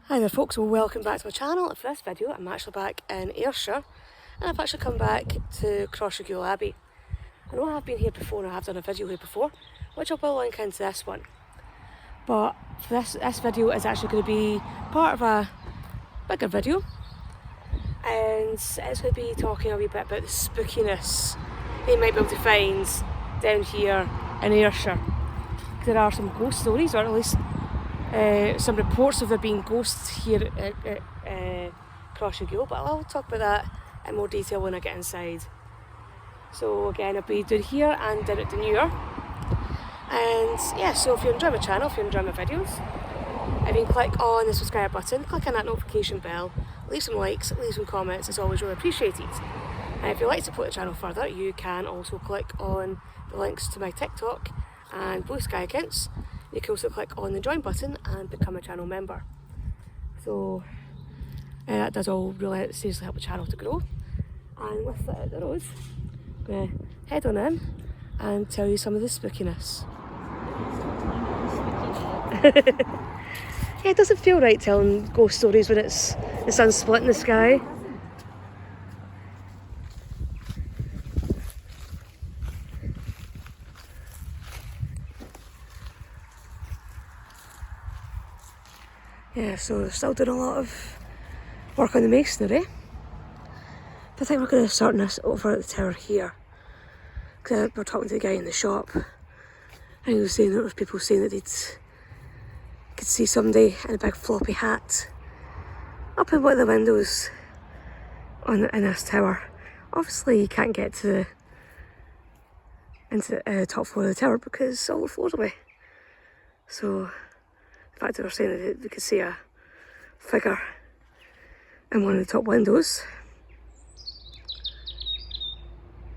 Hi there folks, well welcome back to my channel. For this video I'm actually back in Ayrshire and I've actually come back to Crossraguel Abbey. I know I've been here before and I have done a video here before, which I will link into this one. But this video is actually going to be part of a bigger video, and it's going to be talking a wee bit about the spookiness you might be able to find down here in Ayrshire. There are some ghost stories, or at least some reports of there being ghosts here at Crossraguel, but I'll talk about that in more detail when I get inside. So again, I'll be down here and down at Dunure. And yeah, so if you enjoy my channel, if you enjoy my videos, if you can click on the subscribe button, click on that notification bell, leave some likes, leave some comments, it's always really appreciated. And if you'd like to support the channel further, you can also click on the links to my TikTok and Blue Sky accounts. You can also click on the join button and become a channel member. So that does all really seriously help the channel to grow. And with that out the road, I'm going to head on in and tell you some of the spookiness. Yeah, it doesn't feel right telling ghost stories when it's the sun's split in the sky. Yeah, so they're still doing a lot of work on the masonry. But I think we're going to start this over at the tower here. Because we're talking to the guy in the shop, and he was saying that there was people saying that they could see somebody in a big floppy hat up in one of the windows in this tower. Obviously you can't get into the top floor of the tower because all the floors away. So the fact that we're saying that we could see a figure in one of the top windows,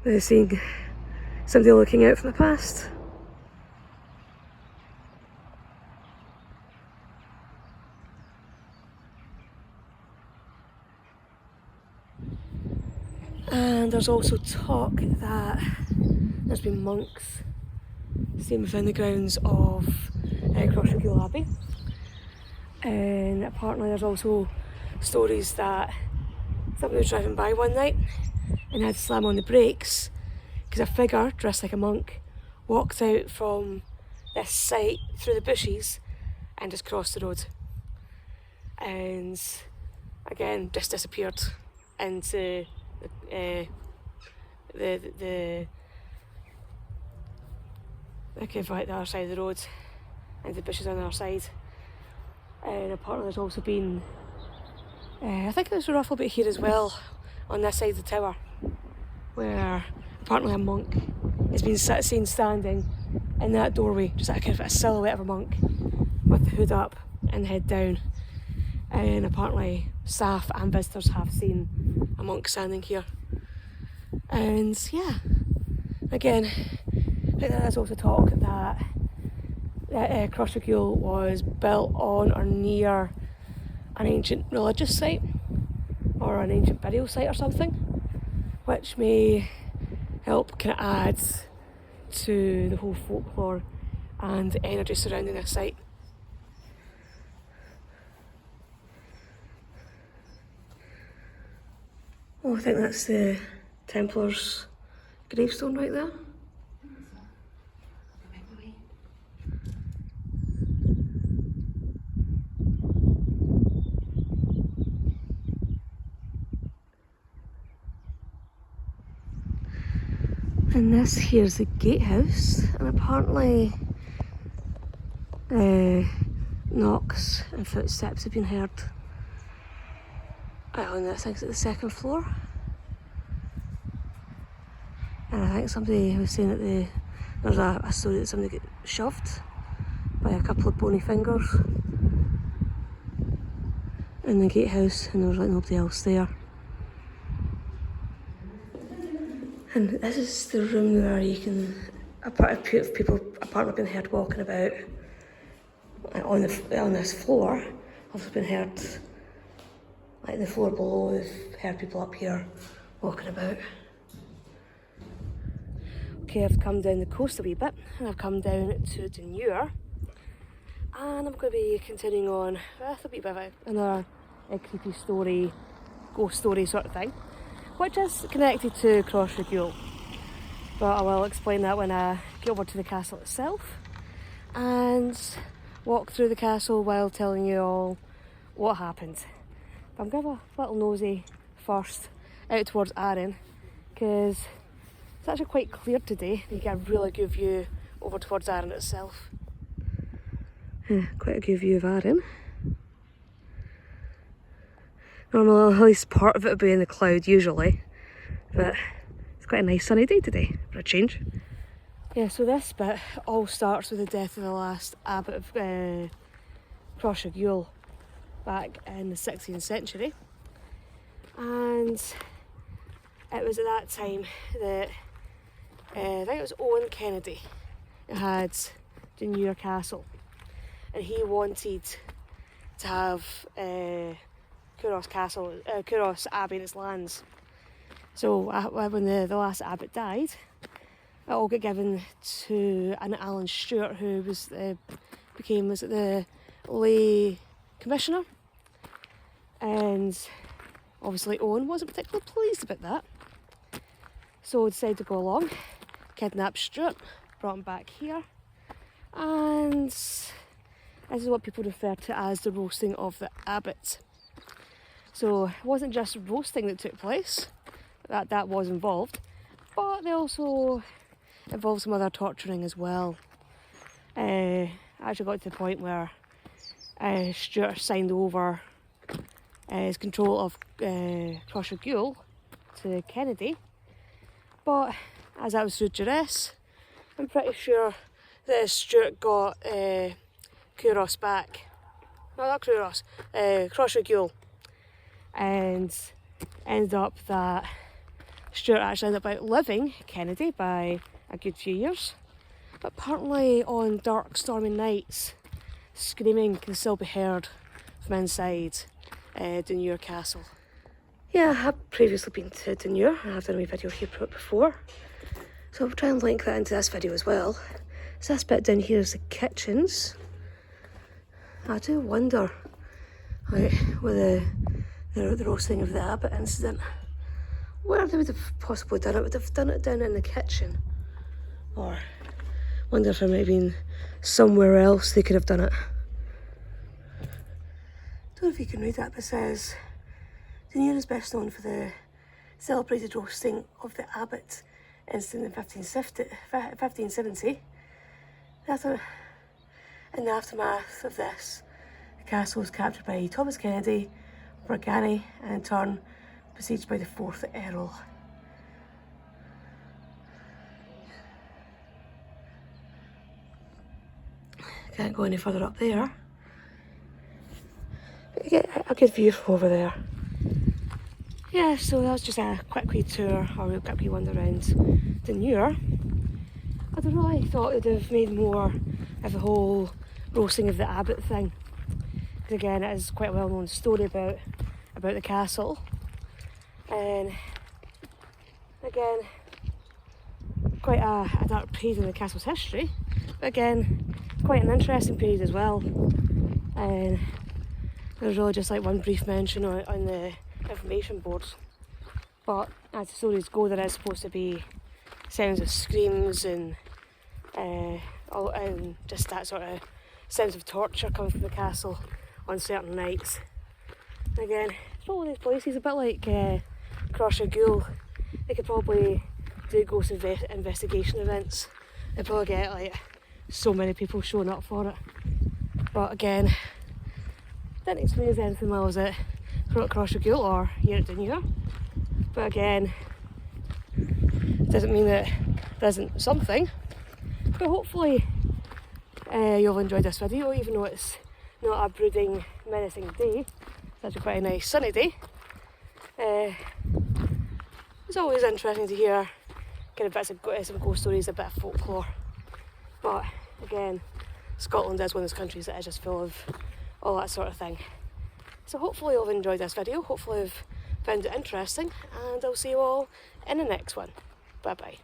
they're seeing somebody looking out from the past. And there's also talk that there's been monks seen within the grounds of Crossraguel Abbey. And apparently there's also stories that somebody was driving by one night and had to slam on the brakes because a figure dressed like a monk walked out from this site through the bushes and just crossed the road, and again just disappeared into the cave right the other side of the road, and the bushes on the other side. And apparently there's also been I think there's a ruffle bit here as well on this side of the tower, where apparently a monk has been seen standing in that doorway, just like a kind of a silhouette of a monk with the hood up and the head down. And apparently staff and visitors have seen a monk standing here. And yeah, again, I think there is also talk that Crossraguel was built on or near an ancient religious site or an ancient burial site or something, which may help kind of add to the whole folklore and the energy surrounding this site. Oh, I think that's the Templar's gravestone right there. And this here's the gatehouse, and apparently knocks and footsteps have been heard. On this, I think it's at the second floor. And I think somebody was saying that there's a story that somebody got shoved by a couple of bony fingers in the gatehouse, and there was like nobody else there. And this is the room where you can, people apparently been heard walking about on this floor. Also been heard, like the floor below, they've heard people up here walking about. Okay, I've come down the coast a wee bit and I've come down to Dunure. and I'm going to be continuing on with a wee bit of another creepy story, ghost story sort of thing, which is connected to Crossraguel, but I will explain that when I get over to the castle itself and walk through the castle while telling you all what happened. But I'm going to have a little nosy first out towards Arran, because it's actually quite clear today. You get a really good view over towards Arran itself. Quite a good view of Arran. Normally at least part of it would be in the cloud usually, but it's quite a nice sunny day today for a change. Yeah, so this bit all starts with the death of the last abbot of Crossraguel back in the 16th century, and it was at that time that I think it was Owen Kennedy who had Dunure Castle, and he wanted to have Cross Abbey and its lands. So when the last abbot died, it all got given to an Alan Stewart, who was the lay commissioner, and obviously Owen wasn't particularly pleased about that, so he decided to go along, kidnap Stewart, brought him back here, and this is what people refer to as the roasting of the abbot. So it wasn't just roasting that took place, that was involved, but they also involved some other torturing as well. I actually got to the point where Stewart signed over his control of Crossraguel to Kennedy, but as that was through duress, I'm pretty sure that Stewart got Crossraguel, and ended up that Stewart actually ended up outliving Kennedy by a good few years, but apparently on dark stormy nights screaming can still be heard from inside Dunure Castle. Yeah, I have previously been to Dunure, and I've done a wee video here before, so I'll try and link that into this video as well. So this bit down here is the kitchens. I do wonder, like, with the roasting of the abbot incident, where they would have possibly done it. Would have done it down in the kitchen, or wonder if there might have been somewhere else they could have done it. Don't know if you can read that, but it says Dunure is best known for the celebrated roasting of the abbot incident in 1570. In the aftermath of this, the castle was captured by Thomas Kennedy, Bargany, and in turn besieged by the 4th Earl. Can't go any further up there, but you get a good view from over there. Yeah, so that was just a quick wee tour, or a quick wee wander around Dunure. I'd really thought they'd have made more of the whole roasting of the abbot thing, because again it is quite a well-known story about the castle, and again quite a dark period in the castle's history, but again quite an interesting period as well. And there's really just like one brief mention on the information boards, but as the stories go, there is supposed to be sounds of screams and just that sort of sense of torture coming from the castle on certain nights. And again, it's all these places, a bit like Crossraguel. They could probably do ghost investigation events. They'd probably get like so many people showing up for it. But again, didn't experience anything while I was at Crossraguel or here at Dunure. But again, it doesn't mean that there isn't something. But hopefully you'll enjoy this video, even though it's not a brooding, menacing day. It's actually quite a nice sunny day. It's always interesting to hear kind of bits of some ghost stories, a bit of folklore. But again, Scotland is one of those countries that is just full of all that sort of thing. So hopefully you'll have enjoyed this video, hopefully you've found it interesting, and I'll see you all in the next one. Bye bye.